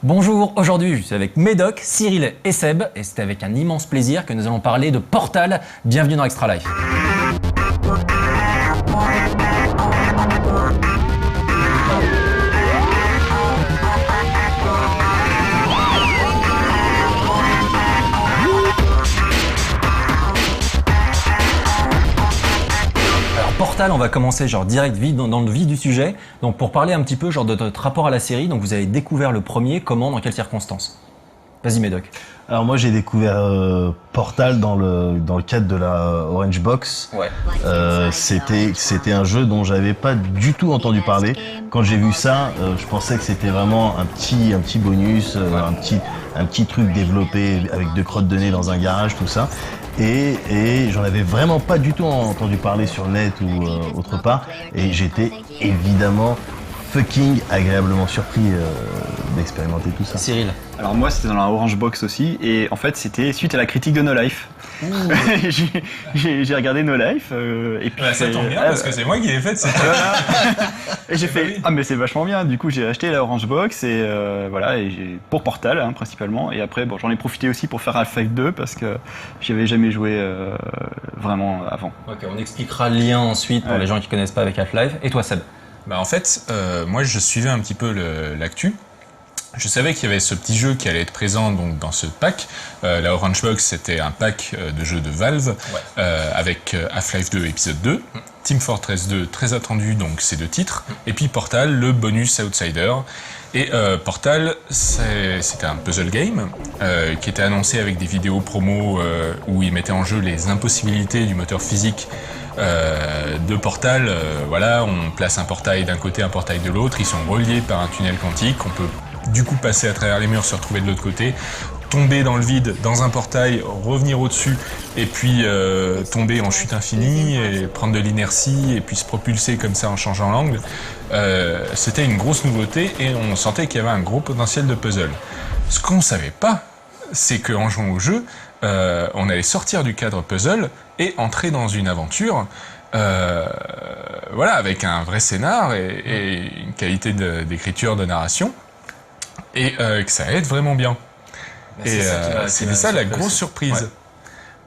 Bonjour, aujourd'hui je suis avec Médoc, Cyril et Seb et c'est avec un immense plaisir que nous allons parler de Portal. Bienvenue dans Extra Life. Portal, on va commencer direct dans le vif du sujet. Donc pour parler un petit peu de notre rapport à la série, donc vous avez découvert le premier, comment, dans quelles circonstances? Vas-y Médoc. Alors moi j'ai découvert Portal dans le cadre de la Orange Box. Ouais. C'était un jeu dont j'avais pas du tout entendu parler. Quand j'ai vu ça, je pensais que c'était vraiment un petit bonus, un petit truc développé avec 2 crottes de nez dans un garage, tout ça. Et j'en avais vraiment pas du tout entendu parler sur le net ou autre part. Et j'étais évidemment fucking agréablement surpris d'expérimenter tout ça. Cyril. Alors moi c'était dans la Orange Box aussi et en fait c'était suite à la critique de No Life. j'ai regardé No Life et puis ça tombe bien parce que c'est moi qui l'ai fait. Et j'ai fait ah mais c'est vachement bien. Du coup j'ai acheté la Orange Box et voilà et pour Portal principalement et après bon j'en ai profité aussi pour faire Half-Life 2 parce que j'y avais jamais joué vraiment avant. Ok, on expliquera le lien ensuite pour les gens qui connaissent pas avec Half-Life. Et toi Seb? Bah en fait moi je suivais un petit peu l'actu. Je savais qu'il y avait ce petit jeu qui allait être présent donc dans ce pack. La Orange Box, c'était un pack de jeux de Valve avec Half-Life 2 épisode 2, Team Fortress 2 très attendu, donc ces 2 titres, et puis Portal, le bonus Outsider. Et Portal, c'était un puzzle game qui était annoncé avec des vidéos promo où ils mettaient en jeu les impossibilités du moteur physique de Portal. Voilà, on place un portail d'un côté, un portail de l'autre, ils sont reliés par un tunnel quantique, on peut du coup passer à travers les murs, se retrouver de l'autre côté, tomber dans le vide, dans un portail, revenir au-dessus, et puis tomber en chute infinie, et prendre de l'inertie, et puis se propulser comme ça en changeant l'angle. C'était une grosse nouveauté, et on sentait qu'il y avait un gros potentiel de puzzle. Ce qu'on savait pas, c'est qu'en jouant au jeu, on allait sortir du cadre puzzle, et entrer dans une aventure, voilà, avec un vrai scénar, et une qualité d'écriture, de narration, et que ça allait être vraiment bien. Et c'était ça la grosse surprise. Ouais.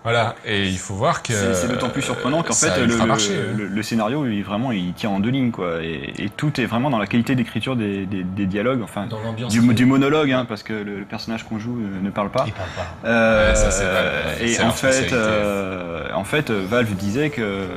Voilà, et il faut voir que c'est d'autant plus surprenant qu'en fait le scénario il tient en 2 lignes quoi, et tout est vraiment dans la qualité d'écriture des dialogues, enfin du monologue parce que le personnage qu'on joue ne parle pas. Il parle pas. Ça, c'est Valve. Et en fait Valve disait que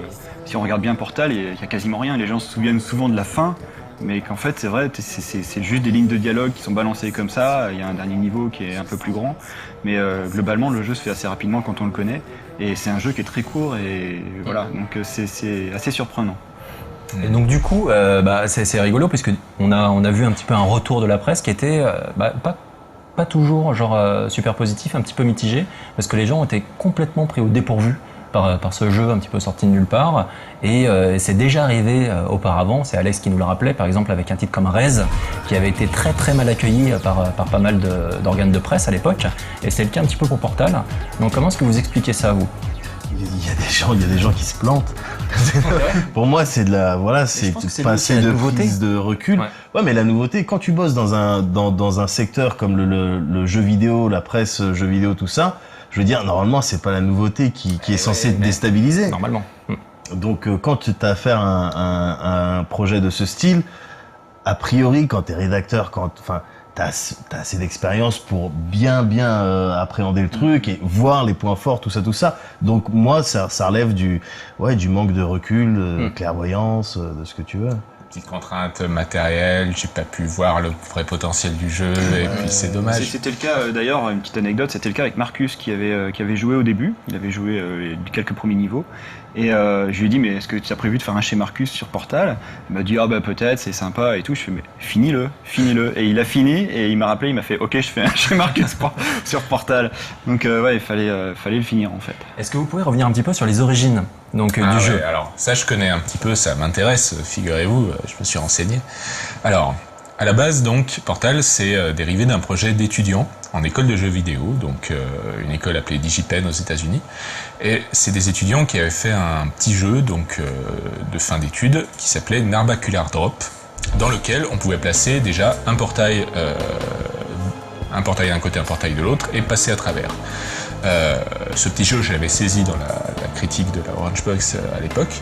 si on regarde bien Portal, il y a quasiment rien. Les gens se souviennent souvent de la fin. Mais qu'en fait, c'est vrai, c'est juste des lignes de dialogue qui sont balancées comme ça. Il y a un dernier niveau qui est un peu plus grand. Mais globalement, le jeu se fait assez rapidement quand on le connaît. Et c'est un jeu qui est très court et voilà. Donc c'est assez surprenant. Et donc du coup, c'est rigolo parce que on a vu un petit peu un retour de la presse qui était pas toujours super positif, un petit peu mitigé, parce que les gens étaient complètement pris au dépourvu par ce jeu un petit peu sorti de nulle part, et c'est déjà arrivé auparavant, c'est Alex qui nous le rappelait, par exemple avec un titre comme Rez, qui avait été très très mal accueilli par pas mal d'organes de presse à l'époque, et c'est le cas un petit peu pour Portal. Donc comment est-ce que vous expliquez ça, vous? Il y a des gens qui se plantent. Pour moi, c'est passer de prise de recul. Ouais, mais la nouveauté, quand tu bosses dans un secteur comme le jeu vidéo, la presse, jeux vidéo, tout ça, je veux dire, normalement, c'est pas la nouveauté qui est censée te déstabiliser. Normalement. Donc, quand tu as affaire à un projet de ce style, a priori, quand t'es rédacteur, t'as assez d'expérience pour bien appréhender le truc et voir les points forts, tout ça. Donc, moi, ça relève du manque de recul, clairvoyance, de ce que tu veux. Petite contrainte matérielle, j'ai pas pu voir le vrai potentiel du jeu, et puis c'est dommage. C'était le cas d'ailleurs, une petite anecdote, c'était le cas avec Marcus qui avait joué au début, il avait joué quelques premiers niveaux, et je lui ai dit mais est-ce que tu as prévu de faire un chez Marcus sur Portal? Il m'a dit peut-être, c'est sympa et tout, je fais mais finis-le, et il a fini, et il m'a rappelé, il m'a fait ok je fais un chez Marcus sur Portal, donc il fallait le finir en fait. Est-ce que vous pouvez revenir un petit peu sur les origines du jeu? Alors ça je connais un petit peu, ça m'intéresse, figurez-vous, je me suis renseigné. Alors, à la base, donc, Portal, c'est dérivé d'un projet d'étudiants en école de jeux vidéo, donc une école appelée DigiPen aux États-Unis. Et c'est des étudiants qui avaient fait un petit jeu donc de fin d'études qui s'appelait Narbacular Drop, dans lequel on pouvait placer déjà un portail un portail d'un côté, un portail de l'autre, et passer à travers. Ce petit jeu, je l'avais saisi dans la critique de la Orange Box à l'époque.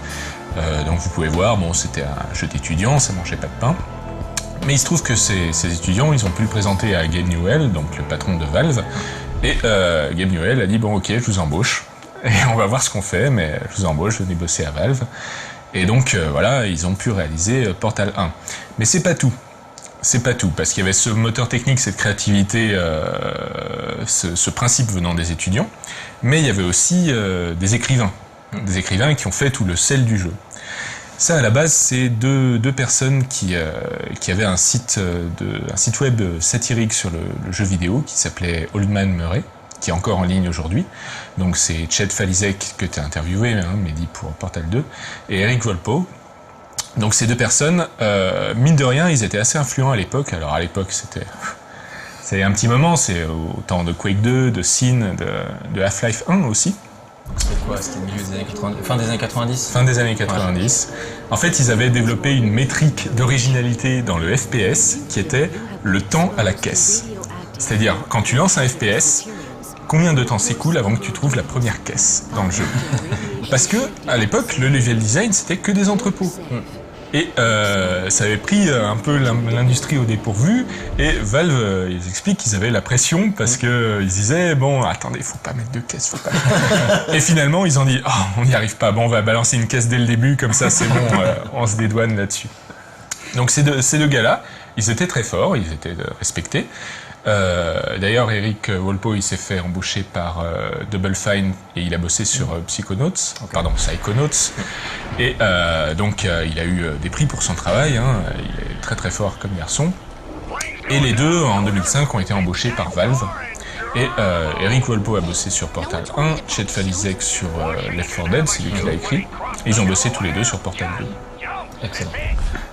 Donc vous pouvez voir, bon, c'était un jeu d'étudiants, ça mangeait pas de pain. Mais il se trouve que ces étudiants, ils ont pu le présenter à Gabe Newell, donc le patron de Valve. Et Gabe Newell a dit, bon ok, je vous embauche. Et on va voir ce qu'on fait, mais je vous embauche, venez bosser à Valve. Et donc voilà, ils ont pu réaliser Portal 1. Mais c'est pas tout. C'est pas tout, parce qu'il y avait ce moteur technique, cette créativité, ce principe venant des étudiants, mais il y avait aussi des écrivains qui ont fait tout le sel du jeu. Ça, à la base, c'est deux personnes qui avaient un site web satirique sur le jeu vidéo qui s'appelait Old Man Murray, qui est encore en ligne aujourd'hui. Donc c'est Chet Falizek que tu as interviewé, Mehdi, pour Portal 2, et Eric Wolpow. Donc ces deux personnes, mine de rien, ils étaient assez influents à l'époque. Alors à l'époque, c'est un petit moment, c'est au temps de Quake 2, de Sin, de Half-Life 1 aussi. C'était quoi? C'était le milieu des années 90, fin des années 90? Fin des années 90. Ouais. En fait, ils avaient développé une métrique d'originalité dans le FPS qui était le temps à la caisse. C'est-à-dire, quand tu lances un FPS, combien de temps s'écoule avant que tu trouves la première caisse dans le jeu? Parce que, à l'époque, le level design, c'était que des entrepôts. Et ça avait pris un peu l'industrie au dépourvu, et Valve, ils expliquent qu'ils avaient la pression parce que ils disaient, bon, attendez, faut pas mettre de caisse, faut pas mettre... Et finalement, ils ont dit, oh, on n'y arrive pas, bon, on va balancer une caisse dès le début, comme ça, c'est bon, on se dédouane là-dessus. Donc ces deux gars-là, ils étaient très forts, ils étaient respectés. D'ailleurs, Eric Wolpow, il s'est fait embaucher par Double Fine et il a bossé sur Psychonauts. Et donc, il a eu des prix pour son travail. Il est très très fort comme garçon. Et les deux, en 2005, ont été embauchés par Valve. Et Eric Wolpow a bossé sur Portal 1, Chet Falizek sur Left 4 Dead, c'est lui qui l'a écrit. Et ils ont bossé tous les deux sur Portal 2. Excellent.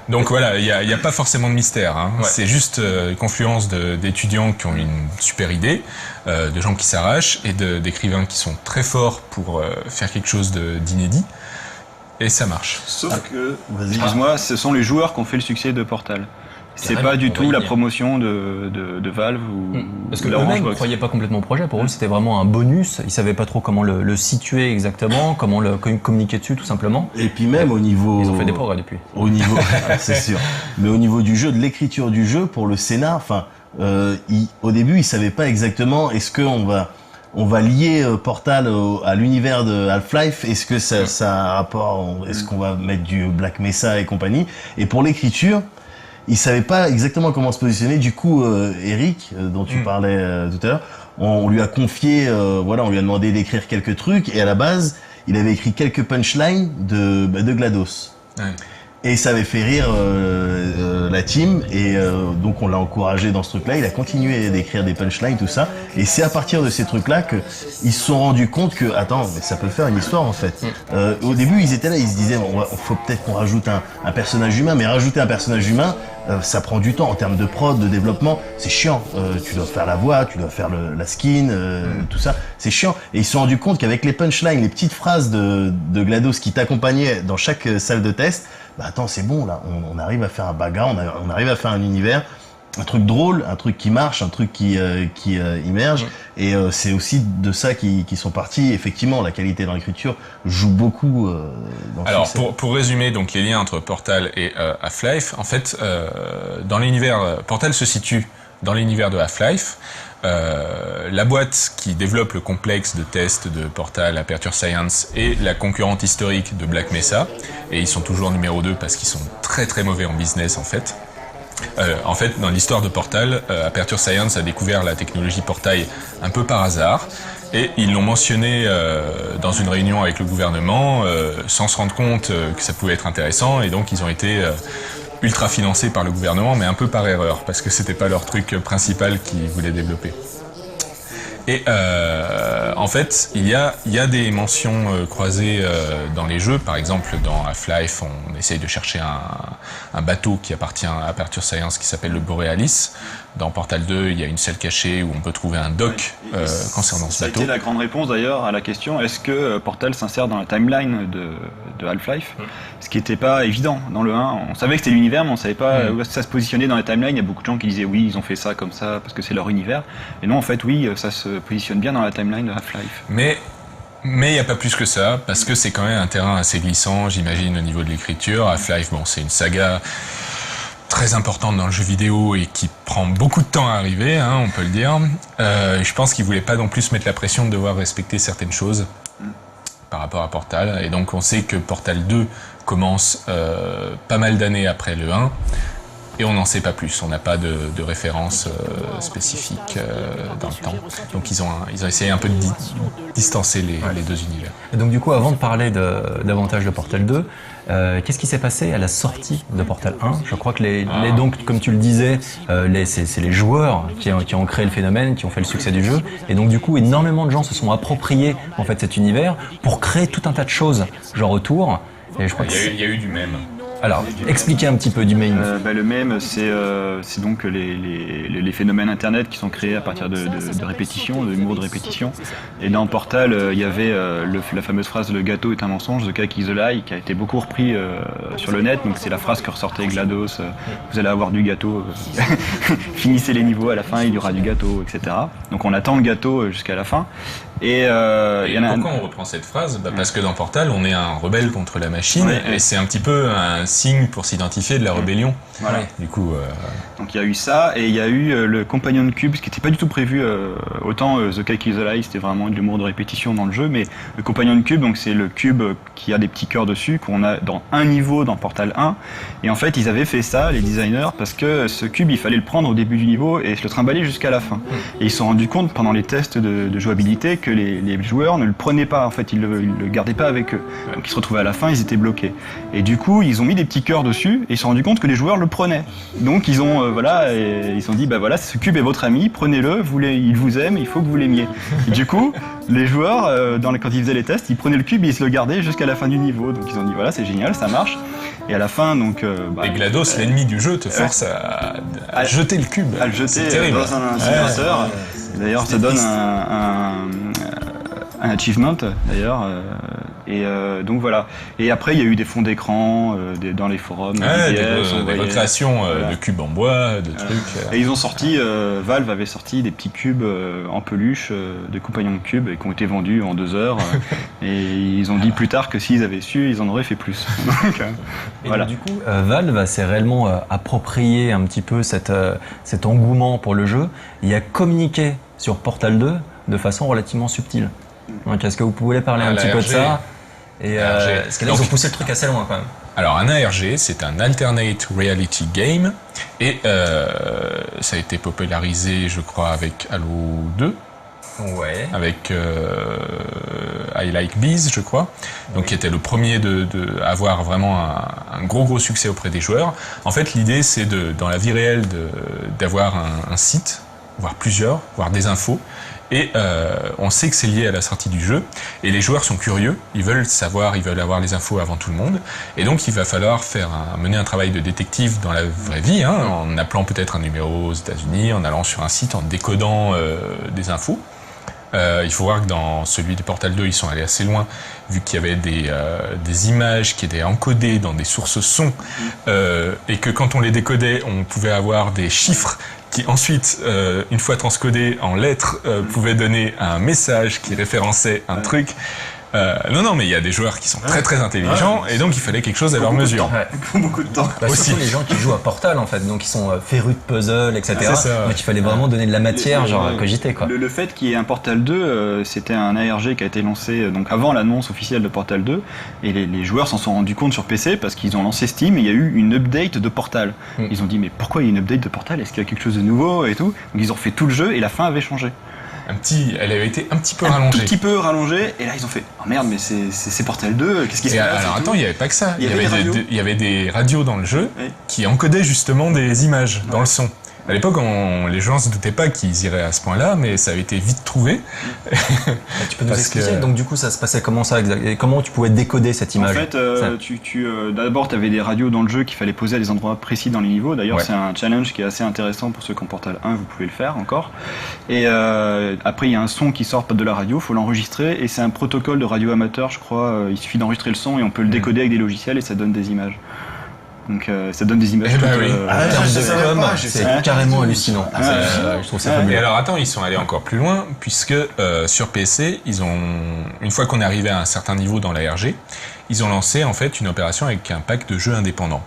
Donc voilà, il y a pas forcément de mystère. Ouais. C'est juste une confluence d'étudiants qui ont une super idée, de gens qui s'arrachent et d'écrivains qui sont très forts pour faire quelque chose d'inédit. Et ça marche. Sauf que, excuse-moi, ce sont les joueurs qui ont fait le succès de Portal. C'est pas du tout la promotion de Valve ou parce que eux-mêmes ne croyaient pas complètement au projet. Pour eux, c'était vraiment un bonus. Ils savaient pas trop comment le situer exactement, comment le communiquer dessus, tout simplement. Et puis même au niveau... Ils ont fait des progrès depuis. Au niveau, c'est sûr. Mais au niveau du jeu, de l'écriture du jeu, pour le scénar, enfin, au début, ils savaient pas exactement est-ce qu'on va lier Portal à l'univers de Half-Life. Est-ce que ça a un rapport? Est-ce qu'on va mettre du Black Mesa et compagnie? Et pour l'écriture, ils savaient pas exactement comment se positionner. Du coup, Eric, dont tu parlais tout à l'heure, on lui a confié, on lui a demandé d'écrire quelques trucs. Et à la base, il avait écrit quelques punchlines de GLaDOS. Ouais. Et ça avait fait rire la team, et donc on l'a encouragé dans ce truc-là. Il a continué d'écrire des punchlines, tout ça. Et c'est à partir de ces trucs-là que ils se sont rendus compte que, attends, mais ça peut faire une histoire en fait. Au début, ils étaient là, ils se disaient, faut peut-être qu'on rajoute un personnage humain, mais rajouter un personnage humain, ça prend du temps en termes de prod, de développement. C'est chiant. Tu dois faire la voix, tu dois faire la skin, tout ça. C'est chiant. Et ils se sont rendus compte qu'avec les punchlines, les petites phrases de GLaDOS qui t'accompagnaient dans chaque salle de test, bah attends, c'est bon là, on arrive à faire un bagarre, on arrive à faire un univers, un truc drôle, un truc qui marche, un truc qui immerge. Et c'est aussi de ça qu'ils sont partis. Effectivement, la qualité dans l'écriture joue beaucoup dans ce Alors pour résumer donc les liens entre Portal et Half-Life, en fait dans l'univers, Portal se situe dans l'univers de Half-Life. La boîte qui développe le complexe de test de Portal, Aperture Science, est la concurrente historique de Black Mesa, et ils sont toujours numéro 2 parce qu'ils sont très très mauvais en business en fait. Dans l'histoire de Portal, Aperture Science a découvert la technologie Portail un peu par hasard, et ils l'ont mentionné dans une réunion avec le gouvernement sans se rendre compte que ça pouvait être intéressant, et donc ils ont été ultra financés par le gouvernement, mais un peu par erreur, parce que c'était pas leur truc principal qu'ils voulaient développer. Et en fait, il y a des mentions croisées dans les jeux. Par exemple, dans Half-Life, on essaye de chercher un bateau qui appartient à Aperture Science qui s'appelle le Borealis. Dans Portal 2, il y a une salle cachée où on peut trouver un doc concernant ce bateau. C'était la grande réponse d'ailleurs à la question est-ce que Portal s'insère dans la timeline de Half-Life, ce qui n'était pas évident dans le 1. On savait que c'était l'univers, mais on savait pas où ça se positionnait dans la timeline. Il y a beaucoup de gens qui disaient oui, ils ont fait ça comme ça parce que c'est leur univers. Et non, en fait, oui, ça se positionne bien dans la timeline de Half-Life. Mais il n'y a pas plus que ça, parce que c'est quand même un terrain assez glissant, j'imagine, au niveau de l'écriture. Half-Life, bon, c'est une saga très importante dans le jeu vidéo et qui prend beaucoup de temps à arriver, hein, on peut le dire. Je pense qu'ils voulaient pas non plus mettre la pression de devoir respecter certaines choses par rapport à Portal. Et donc on sait que Portal 2 commence pas mal d'années après le 1. Et on n'en sait pas plus, on n'a pas de référence spécifique dans le temps. Donc ils ont essayé un peu de distancer les deux univers. Et donc du coup, avant de parler davantage de Portal 2, qu'est-ce qui s'est passé à la sortie de Portal 1 ? Je crois que donc, comme tu le disais, c'est les joueurs qui ont créé le phénomène, qui ont fait le succès du jeu. Et donc du coup, énormément de gens se sont appropriés en fait cet univers pour créer tout un tas de choses genre autour. Et je crois il y a eu du même. Alors, expliquez un petit peu du meme. Le meme, c'est donc les phénomènes internet qui sont créés à partir de répétitions, de humour de répétition. Et dans Portal, il y avait la fameuse phrase "le gâteau est un mensonge", The cake is a lie, qui a été beaucoup repris sur le net. Donc c'est la phrase que ressortait GLaDOS, vous allez avoir du gâteau, finissez les niveaux, à la fin il y aura du gâteau, etc. Donc on attend le gâteau jusqu'à la fin. Et pourquoi on reprend cette phrase ? Parce que dans Portal, on est un rebelle contre la machine, et c'est un petit peu un signe pour s'identifier de la rébellion. Voilà. Du coup, donc il y a eu ça, et il y a eu le Companion Cube, ce qui n'était pas du tout prévu. Autant The Cake is a Lie, c'était vraiment de l'humour de répétition dans le jeu, mais le Companion Cube, donc c'est le cube qui a des petits cœurs dessus, qu'on a dans un niveau dans Portal 1. Et en fait, ils avaient fait ça, les designers, parce que ce cube, il fallait le prendre au début du niveau et se le trimballer jusqu'à la fin. Et ils se sont rendus compte pendant les tests de jouabilité que les joueurs ne le prenaient pas, en fait, ils le gardaient pas avec eux. Donc ils se retrouvaient à la fin, ils étaient bloqués. Et du coup, ils ont mis des petits cœurs dessus et ils se sont rendus compte que les joueurs le prenaient. Donc ils ont ils se sont dit ce cube est votre ami, prenez-le, il vous aime, il faut que vous l'aimiez. Et du coup, les joueurs quand ils faisaient les tests, ils prenaient le cube et ils se le gardaient jusqu'à la fin du niveau. Donc ils ont dit c'est génial, ça marche. Et à la fin, donc et GLaDOS, l'ennemi du jeu, te force à jeter le cube. À le jeter dans un incinérateur. D'ailleurs, ça donne un achievement d'ailleurs, donc voilà. Et après il y a eu des fonds d'écran dans les forums, des recréations de cubes en bois, de trucs. Et ils ont sorti, Valve avait sorti des petits cubes en peluche, des compagnons de cubes, et qui ont été vendus en 2 heures. Et ils ont dit plus tard que s'ils avaient su, ils en auraient fait plus. Donc, voilà. Du coup, Valve s'est réellement approprié un petit peu cet engouement pour le jeu. Il a communiqué sur Portal 2 de façon relativement subtile. Donc, est-ce que vous pouvez parler un petit peu de ça ? Et parce que là, ils ont poussé le truc assez loin quand même. Alors, un ARG, c'est un Alternate Reality Game, et ça a été popularisé, je crois, avec Halo 2. Ouais. Avec I Like Bees, je crois, donc qui était le premier de avoir vraiment un gros succès auprès des joueurs. En fait, l'idée, c'est dans la vie réelle d'avoir un site, voire plusieurs, voire des infos. Et on sait que c'est lié à la sortie du jeu, et les joueurs sont curieux, ils veulent savoir, ils veulent avoir les infos avant tout le monde, et donc il va falloir mener un travail de détective dans la vraie vie, en appelant peut-être un numéro aux États-Unis, en allant sur un site, en décodant des infos. Il faut voir que dans celui de Portal 2, ils sont allés assez loin, vu qu'il y avait des images qui étaient encodées dans des sources son, et que quand on les décodait, on pouvait avoir des chiffres qui ensuite, une fois transcodés en lettres, pouvaient donner un message qui référençait un truc. Non, mais il y a des joueurs qui sont très intelligents, et donc il fallait quelque chose à leur mesure. Beaucoup de temps. Surtout les gens qui jouent à Portal en fait, donc ils sont férus de puzzles, etc. Donc il fallait vraiment donner de la matière, à cogiter quoi. Le fait qu'il y ait un Portal 2, c'était un ARG qui a été lancé donc avant l'annonce officielle de Portal 2, et les joueurs s'en sont rendus compte sur PC parce qu'ils ont lancé Steam et il y a eu une update de Portal. Ils ont dit mais pourquoi il y a une update de Portal ? Est-ce qu'il y a quelque chose de nouveau et tout ? Donc ils ont refait tout le jeu et la fin avait changé. Elle avait été un petit peu rallongée. Un petit peu rallongée, et là ils ont fait oh merde, mais c'est Portal 2, qu'est-ce qui se passe ? Alors attends, il n'y avait pas que ça. Il y avait des radios dans le jeu qui encodaient justement des images dans le son. À l'époque, les gens se doutaient pas qu'ils iraient à ce point-là, mais ça avait été vite trouvé. Tu peux nous expliquer, donc du coup ça se passait comment ça exactement, et comment tu pouvais décoder cette image? En fait, d'abord tu avais des radios dans le jeu qu'il fallait poser à des endroits précis dans les niveaux. D'ailleurs, c'est un challenge qui est assez intéressant pour ceux qui ont Portal 1, vous pouvez le faire encore. Et après, il y a un son qui sort de la radio, faut l'enregistrer, et c'est un protocole de radio amateur, je crois. Il suffit d'enregistrer le son et on peut le décoder avec des logiciels et ça donne des images. Donc ça donne des images c'est carrément hallucinant. Je trouve ça fabuleux. Et alors attends, ils sont allés encore plus loin, puisque sur PC, une fois qu'on est arrivé à un certain niveau dans la RG, ils ont lancé en fait une opération avec un pack de jeux indépendants.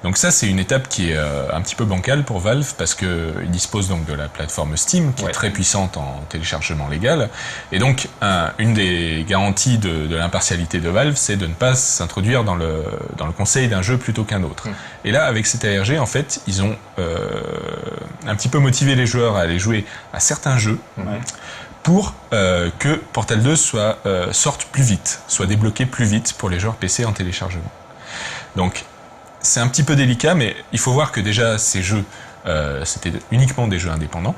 Donc ça, c'est une étape qui est un petit peu bancale pour Valve, parce que ils disposent donc de la plateforme Steam, qui est très puissante en téléchargement légal. Et donc, une des garanties de l'impartialité de Valve, c'est de ne pas s'introduire dans le conseil d'un jeu plutôt qu'un autre. Et là, avec cette ARG, en fait, ils ont un petit peu motivé les joueurs à aller jouer à certains jeux. Pour que Portal 2 sorte plus vite, soit débloqué plus vite pour les joueurs PC en téléchargement. Donc, c'est un petit peu délicat, mais il faut voir que déjà, ces jeux, c'était uniquement des jeux indépendants.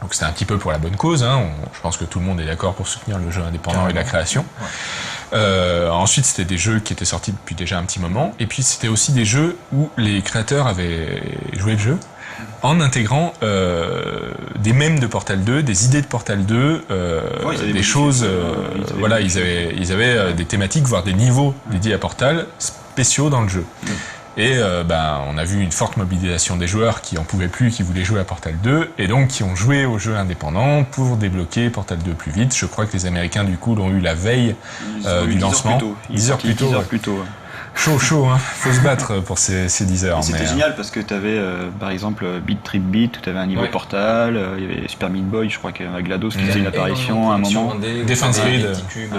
Donc c'était un petit peu pour la bonne cause, hein. Je pense que tout le monde est d'accord pour soutenir le jeu indépendant et la création. Ensuite, c'était des jeux qui étaient sortis depuis déjà un petit moment, et puis c'était aussi des jeux où les créateurs avaient joué le jeu en intégrant des mèmes de Portal 2, des idées de Portal 2, des choses... voilà, ils avaient des thématiques, voire des niveaux dédiés à Portal, spéciaux dans le jeu. Et on a vu une forte mobilisation des joueurs qui en pouvaient plus, qui voulaient jouer à Portal 2, et donc qui ont joué aux jeux indépendants pour débloquer Portal 2 plus vite. Je crois que les Américains, du coup, l'ont eu la veille du lancement. 10 heures plus tôt. Chaud, hein. Faut se battre pour ces 10 heures. C'était génial parce que t'avais, par exemple, Beat Trip Beat, où t'avais un niveau Portal, il y avait Super Meat Boy, je crois qu'il y avait GLaDOS qui faisait une apparition à un moment. Defense Grid. Des petits cubes,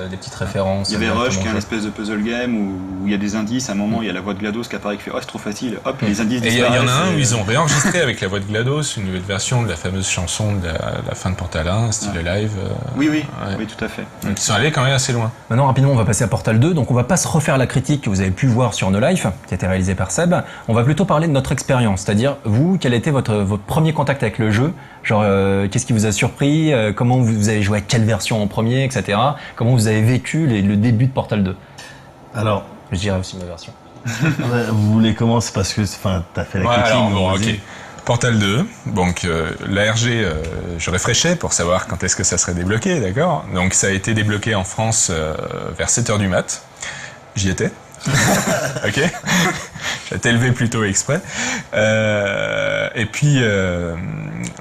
des petites références. Il y avait Rush qui est un espèce de puzzle game où il y a des indices, à un moment il y a la voix de GLaDOS qui apparaît qui fait « Oh, c'est trop facile !» Hop, les indices disparaissent. Et il y en a un où ils ont réenregistré avec la voix de GLaDOS une nouvelle version de la fameuse chanson de la fin de Portal 1, style live. Oui, tout à fait. Donc ils sont allés quand même assez loin. Maintenant, rapidement, on va passer à Portal 2, donc on va pas se refaire la critique que vous avez pu voir sur No Life, qui a été réalisé par Seb. On va plutôt parler de notre expérience, c'est-à-dire vous, quel était votre premier contact avec le jeu, genre qu'est-ce qui vous a surpris, comment vous avez joué à quelle version en premier, etc. Comment vous avez vécu le début de Portal 2. Alors, je dirais aussi ma version. Vous voulez commencer parce que t'as fait la critique. Alors, bon, ok. Portal 2, donc l'ARG, je réfléchais pour savoir quand est-ce que ça serait débloqué, d'accord. Donc ça a été débloqué en France vers 7h du mat. J'y étais. Ok. J'ai été levé plutôt exprès. Et puis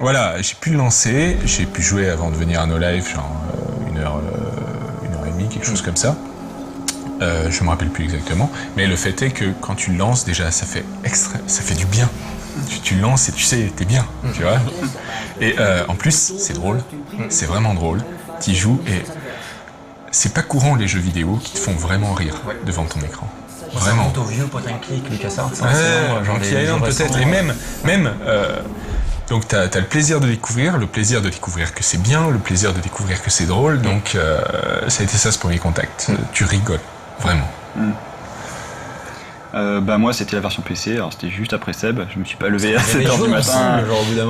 voilà, j'ai pu le lancer, j'ai pu jouer avant de venir à No Life, genre 1h et demie, quelque chose comme ça. Je me rappelle plus exactement, mais le fait est que quand tu le lances, déjà ça fait du bien. Tu le lances et tu sais, t'es bien, tu vois. Et en plus, c'est drôle, c'est vraiment drôle. T'y joues et c'est pas courant les jeux vidéo qui te font vraiment rire devant ton écran. Vraiment. Au vieux point and click, LucasArts. Genre Island peut-être, et même donc t'as le plaisir de découvrir que c'est bien, le plaisir de découvrir que c'est drôle, donc ça a été ça ce premier contact. Tu rigoles, vraiment. Moi c'était la version PC, alors c'était juste après Seb, je me suis pas levé à 7h du matin.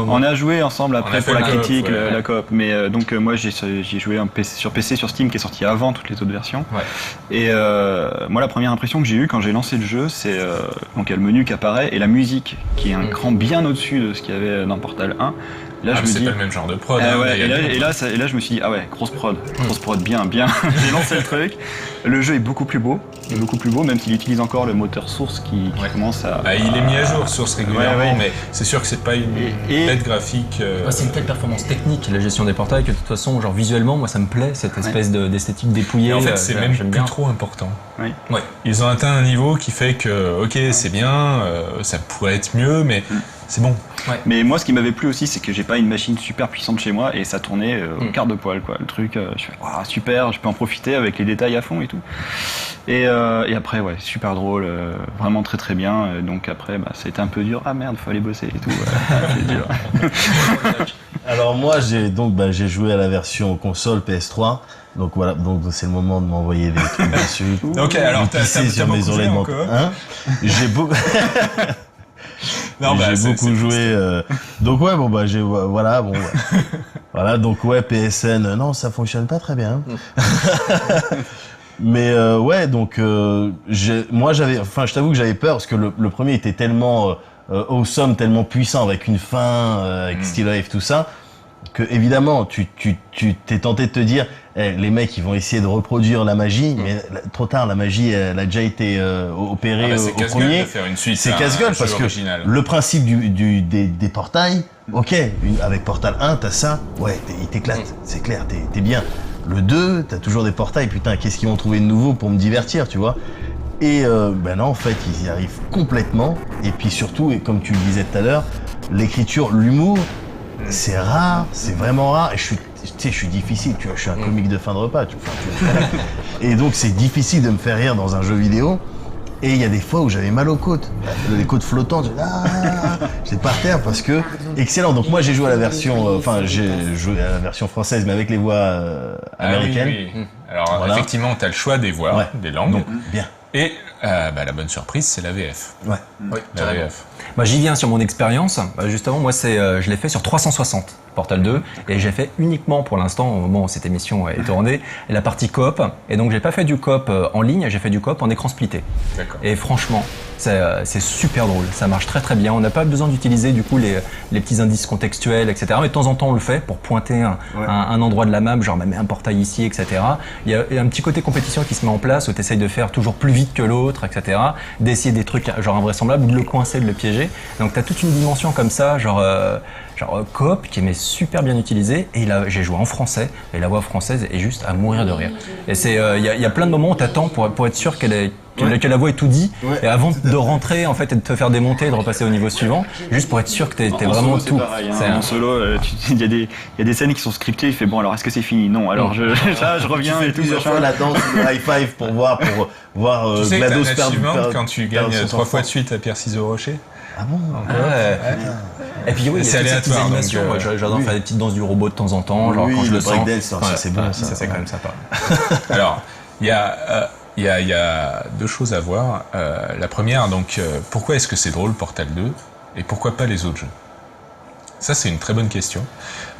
On a joué ensemble après pour la critique, la coop, mais donc moi j'ai joué sur PC sur Steam qui est sorti avant toutes les autres versions. Et moi la première impression que j'ai eue quand j'ai lancé le jeu, c'est donc il y a le menu qui apparaît et la musique qui est un cran bien au-dessus de ce qu'il y avait dans Portal 1. Là, je me c'est dis, pas le même genre de prod. et là, je me suis dit, ah ouais, grosse prod, bien. J'ai lancé le truc. Le jeu est beaucoup plus beau, même s'il utilise encore le moteur source qui commence à. Il est mis à jour source régulièrement, mais c'est sûr que c'est pas une bête graphique. C'est une telle performance technique, la gestion des portails, que de toute façon, genre visuellement, moi ça me plaît, cette espèce d'esthétique dépouillée. Et en fait, c'est même plus trop important. Ils ont atteint un niveau qui fait que, ok, c'est bien, ça pourrait être mieux, mais c'est bon. Mais moi, ce qui m'avait plu aussi, c'est que j'ai pas une machine super puissante chez moi et ça tournait au quart de poil, quoi. Le truc, je fais, super, je peux en profiter avec les détails à fond et tout. Et après, super drôle, vraiment très très bien. Donc après, c'était un peu dur. Ah merde, faut aller bosser et tout. C'est dur. Alors moi, j'ai joué à la version console PS3. Donc voilà, donc c'est le moment de m'envoyer des trucs dessus. Ok, alors t'as sur mes oreilles encore. J'ai beaucoup. Non, bah, j'ai c'est beaucoup joué. Donc ouais, bon bah voilà, bon. Voilà, donc ouais, PSN, non, ça fonctionne pas très bien. Mais ouais, donc je t'avoue que j'avais peur parce que le premier était tellement awesome, tellement puissant avec une fin, avec Still Alive, tout ça, que évidemment tu t'es tenté de te dire, les mecs ils vont essayer de reproduire la magie, mais trop tard, la magie elle a déjà été opérée c'est au casse-gueule premier. de faire une suite. C'est à un casse-gueule jeu parce que original. le principe des portails, ok, avec Portal 1 t'as ça, ouais, il t'éclate, c'est clair, t'es bien. Le 2, t'as toujours des portails, putain, qu'est-ce qu'ils vont trouver de nouveau pour me divertir, tu vois? Et ben non, en fait, ils y arrivent complètement. Et puis surtout, et comme tu le disais tout à l'heure, l'écriture, l'humour, c'est rare, c'est vraiment rare. Et je suis difficile, tu vois, je suis un comique de fin de repas, tu vois. Et donc c'est difficile de me faire rire dans un jeu vidéo. Et il y a des fois où j'avais mal aux côtes, les côtes flottantes, j'étais par terre parce que excellent. Donc moi j'ai joué à la version, j'ai joué à la version française, mais avec les voix américaines. Ah oui. Alors Voilà. effectivement, tu as le choix des voix, Ouais. des langues. Donc bien. Et la bonne surprise, c'est la VF. Ouais. Oui, La VF. Bah, j'y viens sur mon expérience. Bah, justement, moi, je l'ai fait sur 360, Portal 2, et j'ai fait uniquement pour l'instant, au moment où cette émission est tournée, la partie coop. Et donc, j'ai pas fait du coop en ligne, j'ai fait du coop en écran splitté. D'accord. Et franchement, c'est super drôle, ça marche très très bien. On n'a pas besoin d'utiliser du coup les petits indices contextuels, etc. Mais de temps en temps, on le fait pour pointer un endroit de la map, genre met un portail ici, etc. Il y a un petit côté compétition qui se met en place où tu essayes de faire toujours plus vite que l'autre, etc. D'essayer des trucs genre invraisemblables ou de le coincer, de le piéger. Donc tu as toute une dimension comme ça, genre coop qui est super bien utilisé. Et j'ai joué en français et la voix française est juste à mourir de rire. Et il y a plein de moments où tu attends pour être sûr que la voix est tout dit, et avant de rentrer en fait et de te faire démonter et de repasser au niveau suivant, juste pour être sûr que t'es vraiment solo, tout. c'est pareil, hein. En solo, il y a des scènes qui sont scriptées, il fait bon alors est-ce que c'est fini? Non, alors je reviens et tout. Plusieurs fois la danse, le high five pour voir Tu sais que GLaDOS t'as perdre quand tu gagnes son 3 fois sang. de suite à Pierre Ciseaux Rocher. Ah bon? Ouais. Et puis oui, il y C'est a toutes ces petites aléatoire, animations. donc, Moi, j'adore faire des petites danses du robot de temps en temps, genre Oui, quand je le le sens. breakdance, ça, c'est bon, ça. Ça c'est quand même sympa. Alors, il y a deux choses à voir. La première, donc, pourquoi est-ce que c'est drôle Portal 2 et pourquoi pas les autres jeux? Ça, c'est une très bonne question.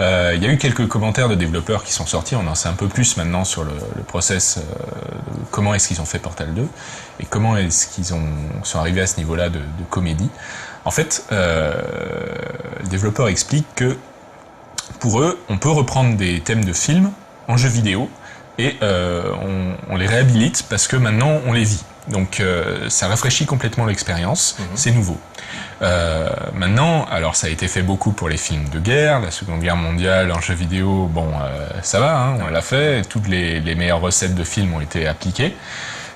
Il y a eu quelques commentaires de développeurs qui sont sortis. On en sait un peu plus maintenant sur le process, comment est-ce qu'ils ont fait Portal 2 et comment est-ce qu'ils sont arrivés à ce niveau-là de comédie. En fait, le développeur explique que pour eux, on peut reprendre des thèmes de films en jeu vidéo et on les réhabilite parce que maintenant on les vit. Donc ça rafraîchit complètement l'expérience, c'est nouveau. Maintenant, alors ça a été fait beaucoup pour les films de guerre, la Seconde Guerre mondiale en jeu vidéo, bon ça va, hein, on l'a fait, toutes les meilleures recettes de films ont été appliquées,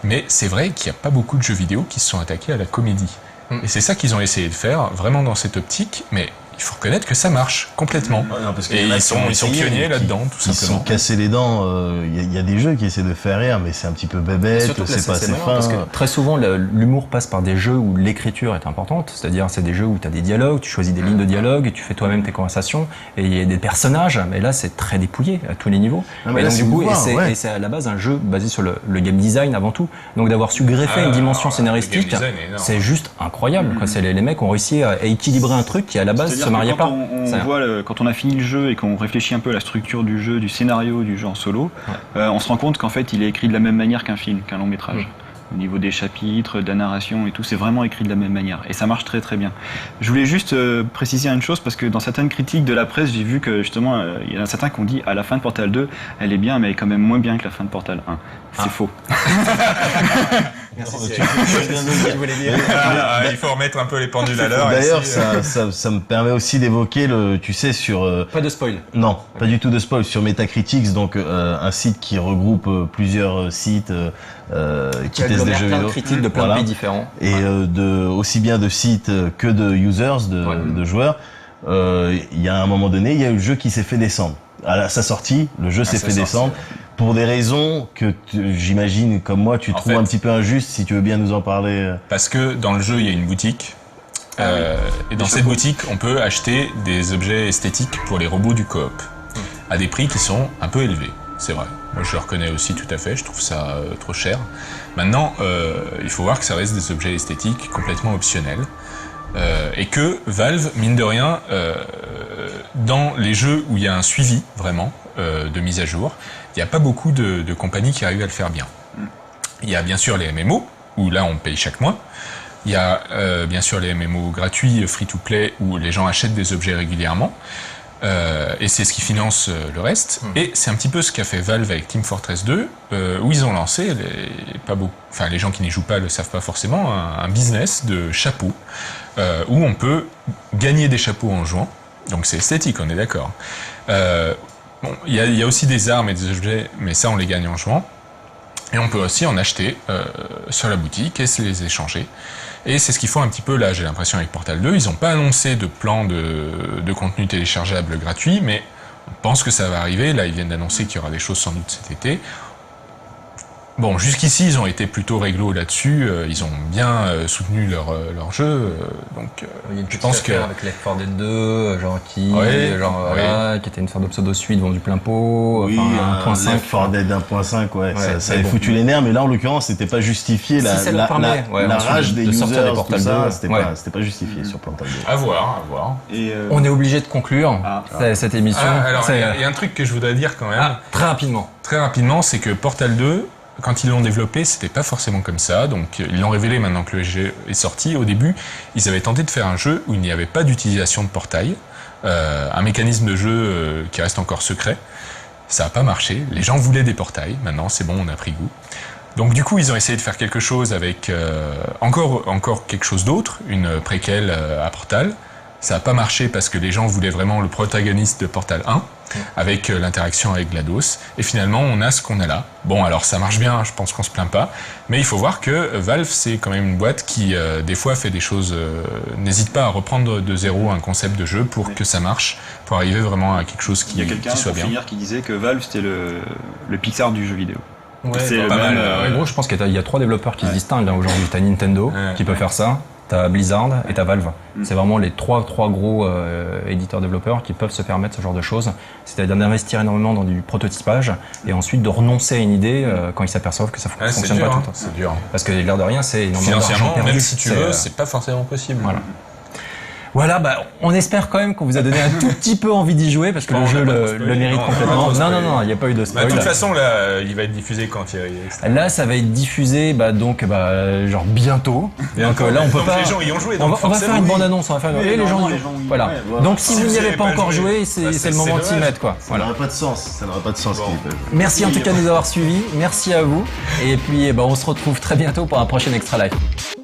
mais c'est vrai qu'il n'y a pas beaucoup de jeux vidéo qui se sont attaqués à la comédie. Et c'est ça qu'ils ont essayé de faire, vraiment dans cette optique, mais il faut reconnaître que ça marche complètement. Ouais, non, parce qu'il et y en a ils qui ont sont essayé, pionniers qui- là-dedans, tout Ils se sont simplement. cassés les dents. Il y a des jeux qui essaient de faire rire, mais c'est un petit peu bébête, Surtout que là, c'est pas assez marrant fin. parce que très souvent l'humour passe par des jeux où l'écriture est importante, c'est-à-dire c'est des jeux où tu as des dialogues, tu choisis des lignes de dialogue et tu fais toi-même tes conversations et il y a des personnages, mais là c'est très dépouillé à tous les niveaux. Ah, mais et là, donc c'est du coup, pouvoir, ouais. et c'est à la base un jeu basé sur le game design avant tout. Donc d'avoir su greffer une dimension le scénaristique, game design est énorme. c'est juste incroyable. Quoi. C'est les mecs ont réussi à équilibrer un truc qui à la base C'est-à-dire se que mariait quand pas. quand on a fini le jeu et qu'on réfléchit un peu à la structure du jeu, du scénario du jeu en solo, on se rend compte qu'en fait il est écrit de la même manière qu'un film, qu'un long métrage. Au niveau des chapitres, de la narration et tout, c'est vraiment écrit de la même manière. Et ça marche très très bien. Je voulais juste préciser une chose, parce que dans certaines critiques de la presse, j'ai vu que justement, il y en a certains qui ont dit à la fin de Portal 2, elle est bien, mais elle est quand même moins bien que la fin de Portal 1. C'est faux. Il faut remettre un peu les pendules à l'heure. D'ailleurs, ici. ça me permet aussi d'évoquer tu sais, sur Pas de spoil. non, pas du tout de spoil, sur Metacritics, donc un site qui regroupe plusieurs sites qui testent des jeux plein de vidéo. critiques de plein Voilà. de pays différents. Et aussi bien de sites que de users, de joueurs. Il y a un moment donné, il y a eu le jeu qui s'est fait descendre. À sa sortie, le jeu s'est sa fait sortie, descendre pour des raisons que j'imagine, comme moi, tu En trouves fait- un petit peu injustes. Si tu veux bien nous en parler. Parce que dans le jeu, il y a une boutique. Et dans cette boutique, on peut acheter des objets esthétiques pour les robots du coop. À des prix qui sont un peu élevés, c'est vrai. Moi, je le reconnais aussi tout à fait, je trouve ça trop cher. Maintenant, il faut voir que ça reste des objets esthétiques complètement optionnels. Et que Valve, mine de rien, dans les jeux où il y a un suivi vraiment de mise à jour, il n'y a pas beaucoup de compagnies qui arrivent à le faire bien. Il y a bien sûr les MMO, où là on paye chaque mois. Il y a bien sûr les MMO gratuits, free-to-play, où les gens achètent des objets régulièrement. Et c'est ce qui finance le reste. Et c'est un petit peu ce qu'a fait Valve avec Team Fortress 2, où ils ont lancé, les gens qui n'y jouent pas le savent pas forcément, un business de chapeaux, où on peut gagner des chapeaux en jouant. Donc c'est esthétique, on est d'accord. Il y a aussi des armes et des objets, mais ça on les gagne en jouant. Et on peut aussi en acheter sur la boutique et se les échanger. Et c'est ce qu'ils font un petit peu là, j'ai l'impression, avec Portal 2. Ils n'ont pas annoncé de plan de contenu téléchargeable gratuit, mais on pense que ça va arriver. Là, ils viennent d'annoncer qu'il y aura des choses sans doute cet été. Bon, jusqu'ici, ils ont été plutôt réglo là-dessus. Ils ont bien soutenu leur jeu. Donc, je pense que avec Left 4 Dead 2, qui était une sorte de pseudo-suite vendue plein pot. Oui, enfin, 1.5. Left 4 Dead 1.5, ça avait foutu les nerfs, mais là, en l'occurrence, c'était pas justifié. La rage des users, tout ça, c'était pas justifié sur Portal 2. À voir. Et on est obligé de conclure cette émission. Alors, il y a un truc que je voudrais dire quand même. Très rapidement. Très rapidement, c'est que Portal 2, quand ils l'ont développé, c'était pas forcément comme ça. Donc, ils l'ont révélé maintenant que le jeu est sorti. Au début, ils avaient tenté de faire un jeu où il n'y avait pas d'utilisation de portail. Un mécanisme de jeu qui reste encore secret. Ça n'a pas marché. Les gens voulaient des portails. Maintenant, c'est bon, on a pris goût. Donc, du coup, ils ont essayé de faire quelque chose avec encore quelque chose d'autre, une préquelle à Portal. Ça n'a pas marché parce que les gens voulaient vraiment le protagoniste de Portal 1, avec l'interaction avec GLaDOS. Et finalement, on a ce qu'on a là. Bon, alors ça marche bien, je pense qu'on se plaint pas. Mais il faut voir que Valve, c'est quand même une boîte qui, des fois, fait des choses... n'hésite pas à reprendre de zéro un concept de jeu pour que ça marche, pour arriver vraiment à quelque chose qui soit bien. Il y a quelqu'un, pour finir, qui disait que Valve, c'était le Pixar du jeu vidéo. Ouais, c'est pas même, mal. En gros, je pense qu'il y a 3 développeurs qui se distinguent là aujourd'hui. T'as Nintendo qui peut faire ça, t'as Blizzard et t'as Valve. C'est vraiment les trois gros éditeurs-développeurs qui peuvent se permettre ce genre de choses. C'est-à-dire d'investir énormément dans du prototypage et ensuite de renoncer à une idée quand ils s'aperçoivent que ça fonctionne pas tout le temps. C'est dur. Parce que l'air de rien, c'est énormément d'argent Financièrement, perdu. même si tu veux, c'est pas forcément possible. Voilà, on espère quand même qu'on vous a donné un tout petit peu envie d'y jouer parce que le jeu le mérite complètement. Non, il n'y a pas eu de spoil. De toute façon, là, il va être diffusé quand il est. Là, ça va être diffusé, genre bientôt. Donc là, on peut pas. Les gens y ont joué. On va faire une bande-annonce, et les gens y jouent. Voilà. Donc si vous n'y avez pas encore joué, c'est le moment de s'y mettre, quoi. Ça n'aurait pas de sens. Merci en tout cas de nous avoir suivis. Merci à vous. Et puis, on se retrouve très bientôt pour un prochain Extra Life.